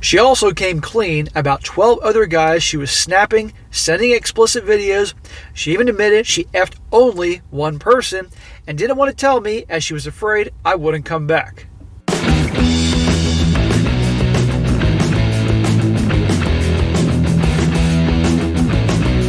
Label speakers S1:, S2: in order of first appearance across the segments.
S1: She also came clean about 12 other guys she was snapping, sending explicit videos. She even admitted she effed only one person and didn't want to tell me as she was afraid I wouldn't come back.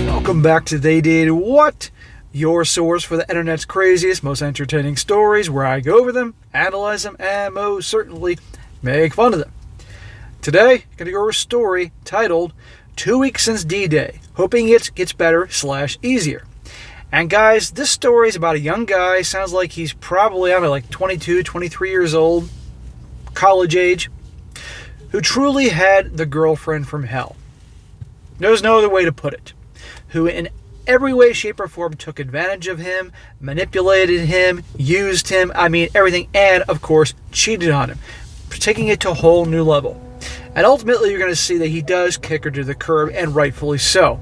S1: Welcome back to They Did What? Your source for the internet's craziest, most entertaining stories, where I go over them, analyze them, and most certainly make fun of them. Today, I'm going to go over a story titled 2 Weeks Since D-Day, hoping it gets better / easier. And guys, this story is about a young guy, sounds like he's probably, like 22, 23 years old, college age, who truly had the girlfriend from hell. There's no other way to put it. Who in every way, shape, or form took advantage of him, manipulated him, used him, everything, and of course, cheated on him, taking it to a whole new level. And ultimately, you're going to see that he does kick her to the curb, and rightfully so.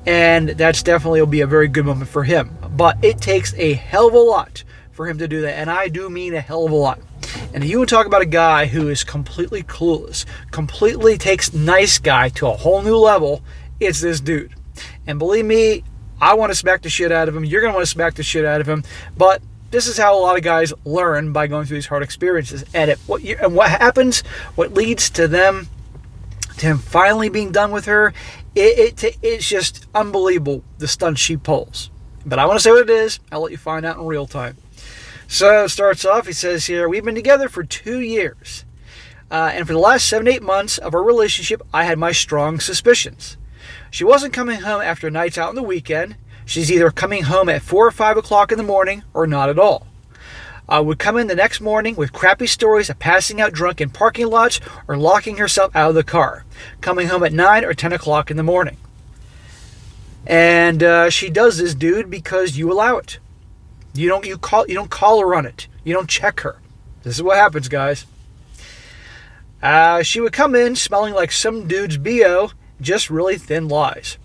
S1: And that's definitely will be a very good moment for him. But it takes a hell of a lot for him to do that, and I do mean a hell of a lot. And you would talk about a guy who is completely clueless, completely takes nice guy to a whole new level, it's this dude. And believe me, I want to smack the shit out of him. You're going to want to smack the shit out of him. But this is how a lot of guys learn, by going through these hard experiences. And what happens, what leads to him finally being done with her, it's just unbelievable, the stunt she pulls. But I want to say what it is. I'll let you find out in real time. So it starts off, he says here, we've been together for 2 years. And for the last 7-8 months of our relationship, I had my strong suspicions. She wasn't coming home after nights out on the weekend. She's either coming home at 4 or 5 o'clock in the morning or not at all. Would come in the next morning with crappy stories of passing out drunk in parking lots or locking herself out of the car. Coming home at 9 or 10 o'clock in the morning. And she does this, dude, because you allow it. You don't call her on it. You don't check her. This is what happens, guys. She would come in smelling like some dude's BO, just really thin lies.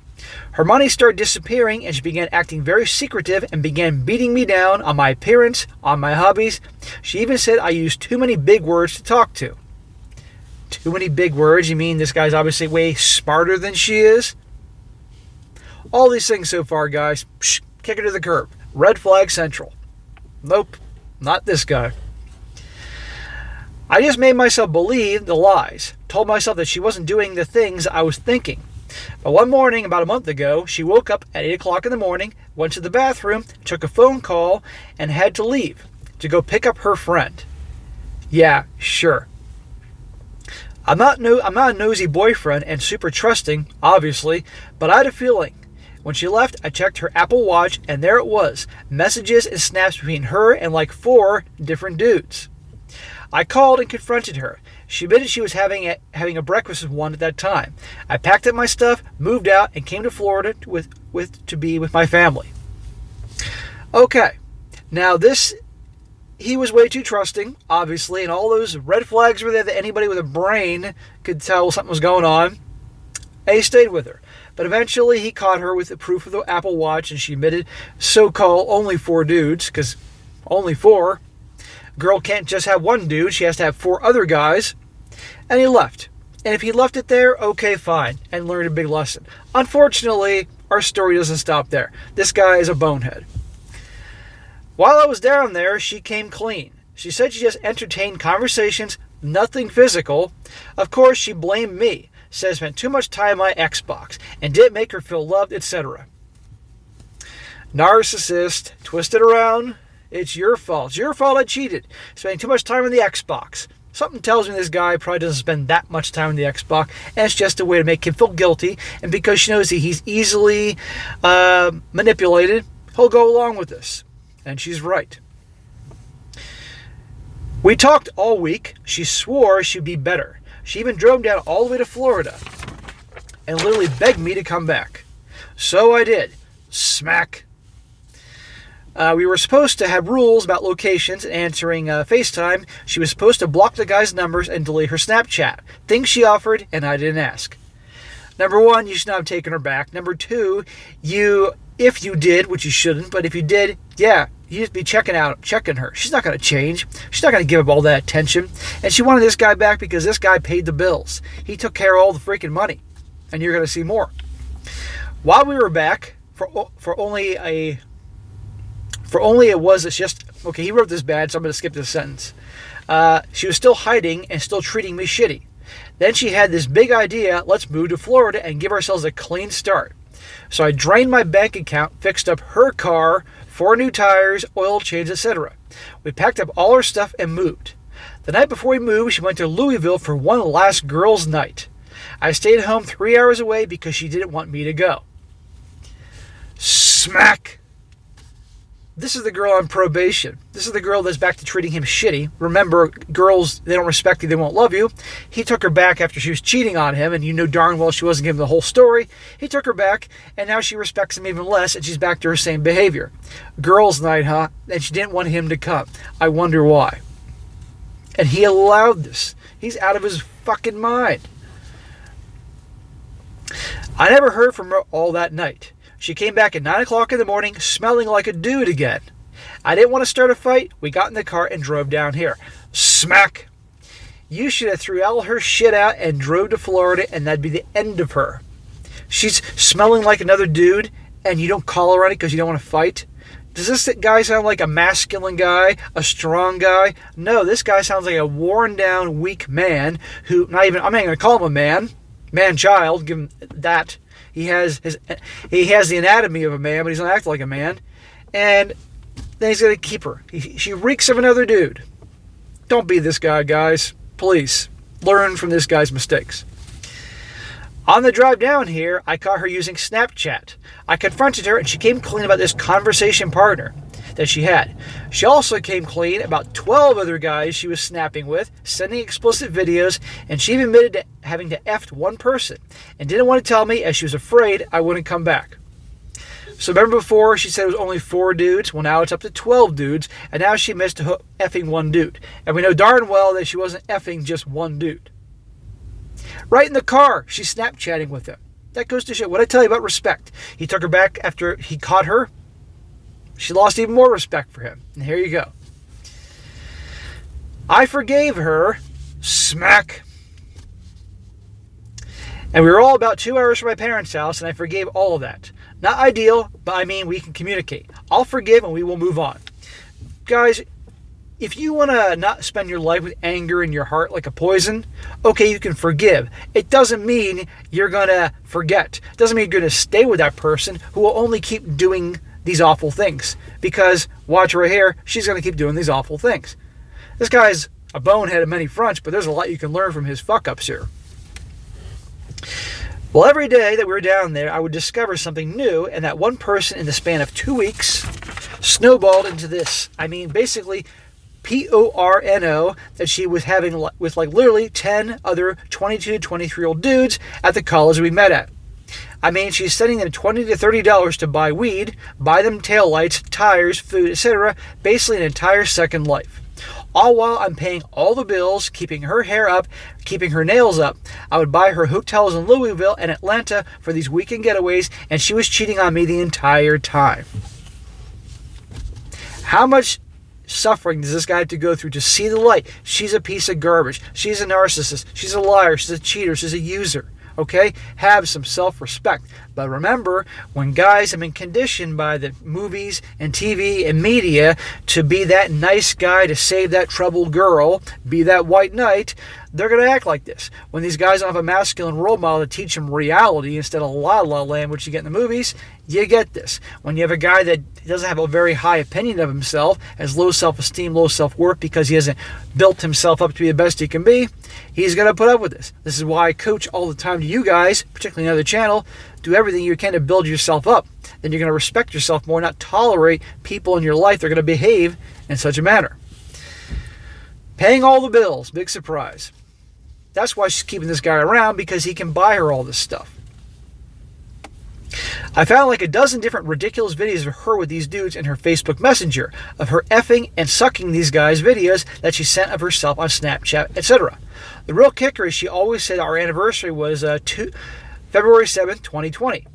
S1: Her money started disappearing, and she began acting very secretive and began beating me down on my appearance, on my hobbies. She even said I used too many big words to talk to. Too many big words? You mean this guy's obviously way smarter than she is? All these things so far, guys, kick her to the curb. Red flag central. Nope, not this guy. I just made myself believe the lies. Told myself that she wasn't doing the things I was thinking. But one morning, about a month ago, she woke up at 8 o'clock in the morning, went to the bathroom, took a phone call, and had to leave to go pick up her friend. Yeah, sure. I'm not a nosy boyfriend and super trusting, obviously, but I had a feeling. When she left, I checked her Apple Watch, and there it was, messages and snaps between her and like 4 different dudes. I called and confronted her. She admitted she was having a breakfast with one at that time. I packed up my stuff, moved out, and came to Florida to be with my family. Okay, now he was way too trusting, obviously, and all those red flags were there that anybody with a brain could tell something was going on. And he stayed with her. But eventually he caught her with the proof of the Apple Watch, and she admitted so-called only 4 dudes, because only 4. Girl can't just have one dude, she has to have 4 other guys. And he left. And if he left it there, okay, fine, and learned a big lesson. Unfortunately, our story doesn't stop there. This guy is a bonehead. While I was down there, she came clean. She said she just entertained conversations, nothing physical. Of course, she blamed me. Said I spent too much time on my Xbox and didn't make her feel loved, etc. Narcissist, twist it around. It's your fault. It's your fault I cheated. Spending too much time on the Xbox. Something tells me this guy probably doesn't spend that much time on the Xbox, and it's just a way to make him feel guilty. And because she knows that he's easily manipulated, he'll go along with this. And she's right. We talked all week. She swore she'd be better. She even drove down all the way to Florida and literally begged me to come back. So I did. Smack. We were supposed to have rules about locations and answering FaceTime. She was supposed to block the guy's numbers and delete her Snapchat. Things she offered, and I didn't ask. Number 1, you should not have taken her back. Number 2, if you did, which you shouldn't, but if you did, yeah, You just be checking her. She's not going to change. She's not going to give up all that attention. And she wanted this guy back because this guy paid the bills. He took care of all the freaking money. And you're going to see more. While we were back, he wrote this bad, so I'm going to skip this sentence. She was still hiding and still treating me shitty. Then she had this big idea, let's move to Florida and give ourselves a clean start. So I drained my bank account, fixed up her car, 4 new tires, oil change, etc. We packed up all our stuff and moved. The night before we moved, she went to Louisville for one last girls' night. I stayed home 3 hours away because she didn't want me to go. Smack! This is the girl on probation. This is the girl that's back to treating him shitty. Remember, girls, they don't respect you, they won't love you. He took her back after she was cheating on him, and you know darn well she wasn't giving the whole story. He took her back, and now she respects him even less, and she's back to her same behavior. Girls' night, huh? And she didn't want him to come. I wonder why. And he allowed this. He's out of his fucking mind. I never heard from her all that night. She came back at 9 o'clock in the morning smelling like a dude again. I didn't want to start a fight. We got in the car and drove down here. Smack! You should have threw all her shit out and drove to Florida, and that'd be the end of her. She's smelling like another dude, and you don't call her on it because you don't want to fight? Does this guy sound like a masculine guy, a strong guy? No, this guy sounds like a worn down, weak man who, I'm not going to call him a man. Man-child, give him that. He has the anatomy of a man, but he's not acting like a man. And then he's going to keep her. She reeks of another dude. Don't be this guy, guys. Please. Learn from this guy's mistakes. On the drive down here, I caught her using Snapchat. I confronted her, and she came clean about this conversation partner that she had. She also came clean about 12 other guys she was snapping with, sending explicit videos, and she even admitted to having to F one person and didn't want to tell me as she was afraid I wouldn't come back. So remember before she said it was only 4 dudes? Well, now it's up to 12 dudes, and now she missed effing one dude. And we know darn well that she wasn't effing just one dude. Right in the car, she's Snapchatting with him. That goes to show what I tell you about respect. He took her back after he caught her. She lost even more respect for him. And here you go. I forgave her. Smack. And we were all about 2 hours from my parents' house, and I forgave all of that. Not ideal, but I mean we can communicate. I'll forgive and we will move on. Guys, if you want to not spend your life with anger in your heart like a poison, okay, you can forgive. It doesn't mean you're going to forget. It doesn't mean you're going to stay with that person who will only keep doing these awful things. Because, watch right here, she's going to keep doing these awful things. This guy's a bonehead on many fronts, but there's a lot you can learn from his fuck-ups here. Well, every day that we were down there, I would discover something new, and that one person in the span of 2 weeks snowballed into this. I mean, basically, PORNO, that she was having with like literally 10 other 22 to 23-year-old dudes at the college we met at. I mean, she's sending them $20 to $30 to buy weed, buy them taillights, tires, food, etc. Basically an entire second life. All while I'm paying all the bills, keeping her hair up, keeping her nails up. I would buy her hotels in Louisville and Atlanta for these weekend getaways, and she was cheating on me the entire time. How much suffering does this guy have to go through to see the light? She's a piece of garbage. She's a narcissist. She's a liar. She's a cheater. She's a user. Okay? Have some self-respect. But remember, when guys have been conditioned by the movies and TV and media to be that nice guy to save that troubled girl, be that white knight, they're going to act like this. When these guys don't have a masculine role model to teach them reality instead of la la land, which you get in the movies, you get this. When you have a guy that doesn't have a very high opinion of himself, has low self-esteem, low self-worth because he hasn't built himself up to be the best he can be, he's going to put up with this. This is why I coach all the time to you guys, particularly another channel, do everything you can to build yourself up. Then you're going to respect yourself more, not tolerate people in your life that are going to behave in such a manner. Paying all the bills, big surprise. That's why she's keeping this guy around, because he can buy her all this stuff. I found like a dozen different ridiculous videos of her with these dudes in her Facebook Messenger, of her effing and sucking these guys' videos that she sent of herself on Snapchat, etc. The real kicker is she always said our anniversary was February 7th, 2020.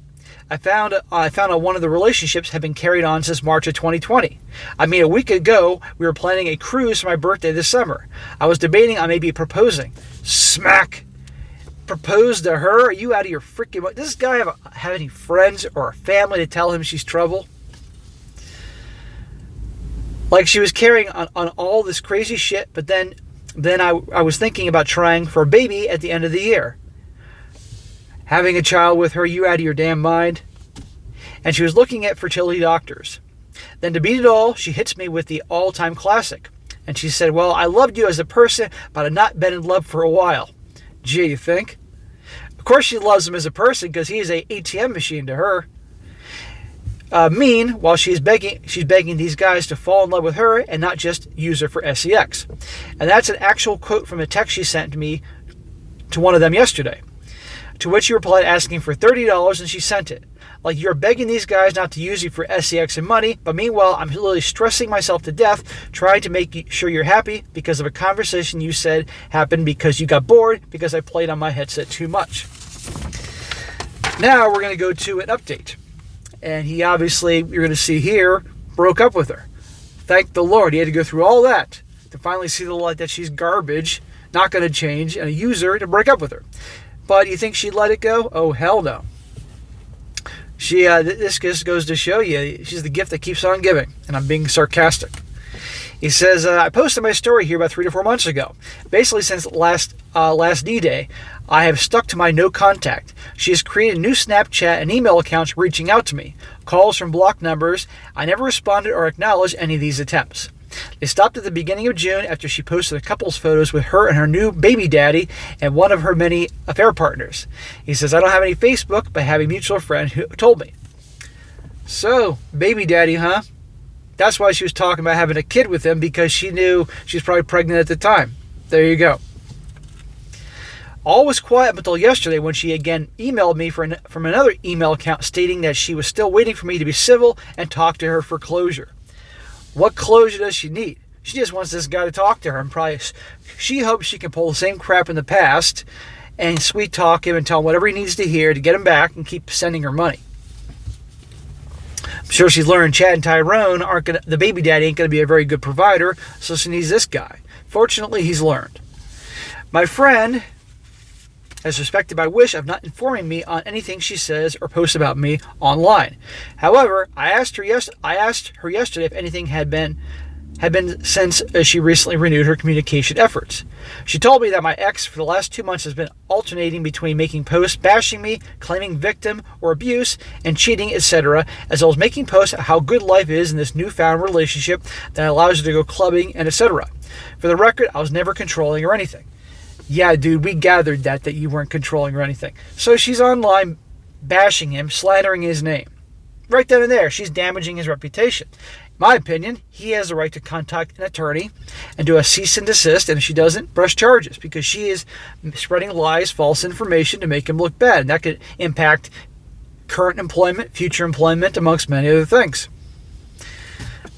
S1: I found out one of the relationships had been carried on since March of 2020. I mean, a week ago, we were planning a cruise for my birthday this summer. I was debating on maybe proposing. Smack! Propose to her? Are you out of your freaking mind? Does this guy have any friends or a family to tell him she's trouble? Like, she was carrying on all this crazy shit, but then I was thinking about trying for a baby at the end of the year. Having a child with her, you out of your damn mind? And she was looking at fertility doctors. Then to beat it all, she hits me with the all-time classic. And she said, well, I loved you as a person, but I've not been in love for a while. Gee, you think? Of course she loves him as a person because he is a ATM machine to her. While she's begging these guys to fall in love with her and not just use her for sex. And that's an actual quote from a text she sent to me to one of them yesterday. To which she replied asking for $30 and she sent it. Like, you're begging these guys not to use you for sex and money, but meanwhile, I'm literally stressing myself to death trying to make sure you're happy because of a conversation you said happened because you got bored because I played on my headset too much. Now we're going to go to an update. And he obviously, you're going to see here, broke up with her. Thank the Lord. He had to go through all that to finally see the light that she's garbage, not going to change, and a user to break up with her. But you think she'd let it go? Oh, hell no. This just goes to show you, she's the gift that keeps on giving. And I'm being sarcastic. He says, I posted my story here about 3 to 4 months ago. Basically, since last D-Day, I have stuck to my no contact. She has created new Snapchat and email accounts reaching out to me. Calls from blocked numbers. I never responded or acknowledged any of these attempts. They stopped at the beginning of June after she posted a couple's photos with her and her new baby daddy and one of her many affair partners. He says, I don't have any Facebook, but I have a mutual friend who told me. So, baby daddy, huh? That's why she was talking about having a kid with him, because she knew she was probably pregnant at the time. There you go. All was quiet until yesterday when she again emailed me from another email account stating that she was still waiting for me to be civil and talk to her for closure. What closure does she need? She just wants this guy to talk to her, and probably she hopes she can pull the same crap in the past and sweet talk him and tell him whatever he needs to hear to get him back and keep sending her money. I'm sure she's learned Chad and Tyrone the baby daddy ain't going to be a very good provider, so she needs this guy. Fortunately, he's learned. My friend has respected my wish of not informing me on anything she says or posts about me online. However, I asked her yesterday if anything had been since she recently renewed her communication efforts. She told me that my ex for the last 2 months has been alternating between making posts bashing me, claiming victim or abuse, and cheating, etc., as well as making posts about how good life is in this newfound relationship that allows her to go clubbing and etc. For the record, I was never controlling or anything. Yeah, dude, we gathered that you weren't controlling or anything. So she's online bashing him, slandering his name. Right then and there, she's damaging his reputation. In my opinion, he has the right to contact an attorney and do a cease and desist, and if she doesn't, brush charges, because she is spreading lies, false information to make him look bad, and that could impact current employment, future employment, amongst many other things.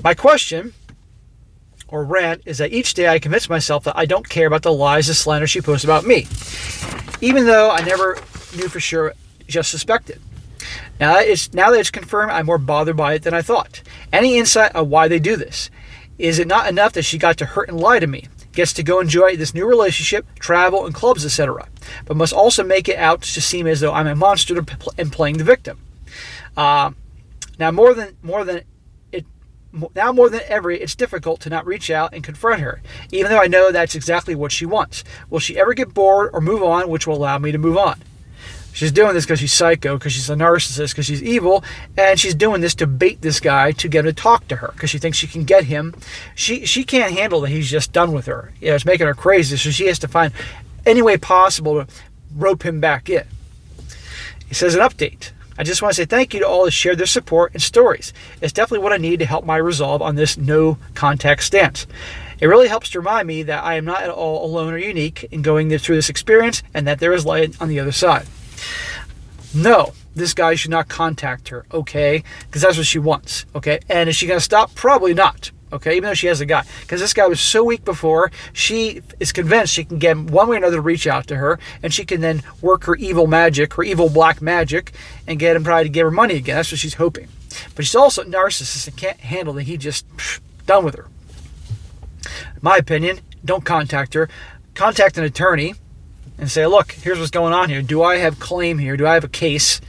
S1: My question or rant is that each day I convince myself that I don't care about the lies and slander she posts about me, even though I never knew for sure, just suspected. Now that it's confirmed, I'm more bothered by it than I thought. Any insight on why they do this? Is it not enough that she got to hurt and lie to me, gets to go enjoy this new relationship, travel and clubs, etc., but must also make it out to seem as though I'm a monster and playing the victim? Now more than ever, it's difficult to not reach out and confront her, even though I know that's exactly what she wants. Will she ever get bored or move on, which will allow me to move on? She's doing this because she's psycho, because she's a narcissist, because she's evil, and she's doing this to bait this guy to get him to talk to her, because she thinks she can get him. She can't handle that he's just done with her. It's making her crazy, so she has to find any way possible to rope him back in. He says, an update. I just want to say thank you to all who shared their support and stories. It's definitely what I need to help my resolve on this no contact stance. It really helps to remind me that I am not at all alone or unique in going through this experience, and that there is light on the other side. No, this guy should not contact her, okay? Because that's what she wants, okay? And is she going to stop? Probably not. okay, even though she has a guy. Because this guy was so weak before, she is convinced she can get him one way or another to reach out to her, and she can then work her evil magic, her evil black magic, and get him probably to give her money again. That's what she's hoping. But she's also a narcissist and can't handle that he just done with her. In my opinion, don't contact her. Contact an attorney and say, look, here's what's going on here. Do I have claim here? Do I have a case?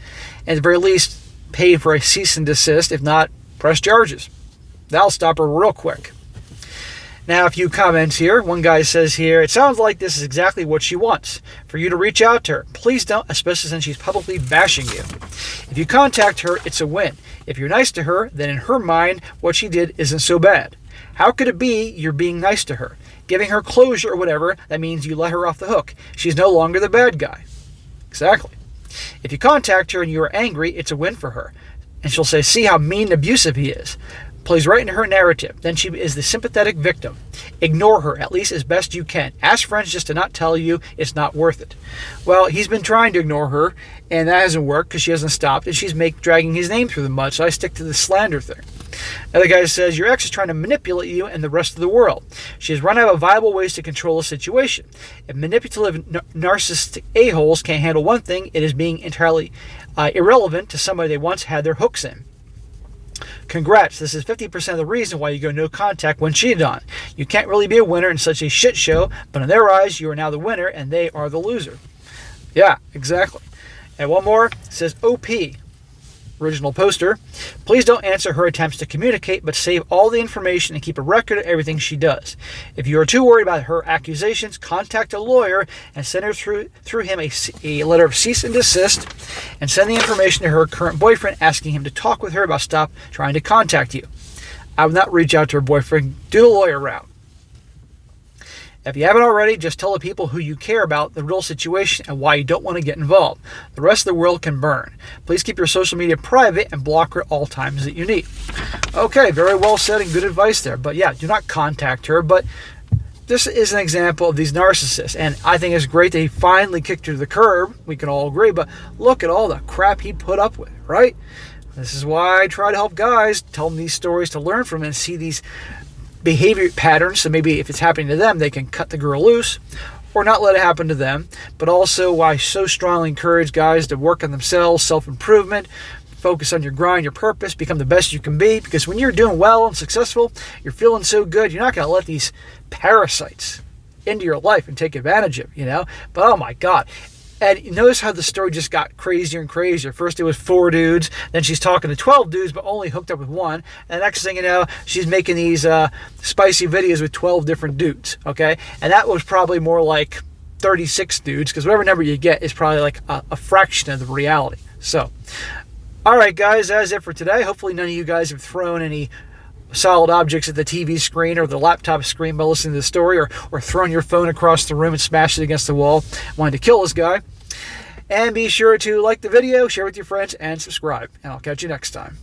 S1: And at the very least, pay for a cease and desist. If not, press charges. That'll stop her real quick. Now, a few comments here. One guy says here, it sounds like this is exactly what she wants, for you to reach out to her. Please don't, especially since she's publicly bashing you. If you contact her, it's a win. If you're nice to her, then in her mind, what she did isn't so bad. How could it be you're being nice to her? Giving her closure or whatever, that means you let her off the hook. She's no longer the bad guy. Exactly. If you contact her and you are angry, it's a win for her. And she'll say, see how mean and abusive he is. Plays right into her narrative. Then she is the sympathetic victim. Ignore her, at least as best you can. Ask friends just to not tell you it's not worth it. Well, he's been trying to ignore her, and that hasn't worked because she hasn't stopped, and she's dragging his name through the mud, so I stick to the slander thing. Another guy says, your ex is trying to manipulate you and the rest of the world. She has run out of viable ways to control a situation. If manipulative, narcissistic a-holes can't handle one thing, it is being entirely irrelevant to somebody they once had their hooks in. Congrats, this is 50% of the reason why you go no contact when cheated on. You can't really be a winner in such a shit show, but in their eyes, you are now the winner and they are the loser. Yeah, exactly. And one more, it says OP, original poster. Please don't answer her attempts to communicate, but save all the information and keep a record of everything she does. If you are too worried about her accusations, contact a lawyer and send her through him a letter of cease and desist, and send the information to her current boyfriend asking him to talk with her about stop trying to contact you. I would not reach out to her boyfriend. Do the lawyer route. If you haven't already, just tell the people who you care about the real situation and why you don't want to get involved. The rest of the world can burn. Please keep your social media private and block her at all times that you need. Okay, very well said and good advice there. But yeah, do not contact her. But this is an example of these narcissists. And I think it's great that he finally kicked her to the curb. We can all agree. But look at all the crap he put up with, right? This is why I try to help guys, tell them these stories to learn from and see these behavior patterns, so maybe if it's happening to them, they can cut the girl loose or not let it happen to them. But also why I so strongly encourage guys to work on themselves, self-improvement, focus on your grind, your purpose, become the best you can be, because when you're doing well and successful, you're feeling so good, you're not going to let these parasites into your life and take advantage of, But oh my God. And notice how the story just got crazier and crazier. First it was 4 dudes, then she's talking to 12 dudes, but only hooked up with one. And the next thing you know, she's making these spicy videos with 12 different dudes, okay? And that was probably more like 36 dudes, because whatever number you get is probably like a fraction of the reality. So, all right, guys, that's it for today. Hopefully none of you guys have thrown any solid objects at the TV screen or the laptop screen by listening to the story, or throwing your phone across the room and smash it against the wall, wanting to kill this guy. And be sure to like the video, share with your friends, and subscribe. And I'll catch you next time.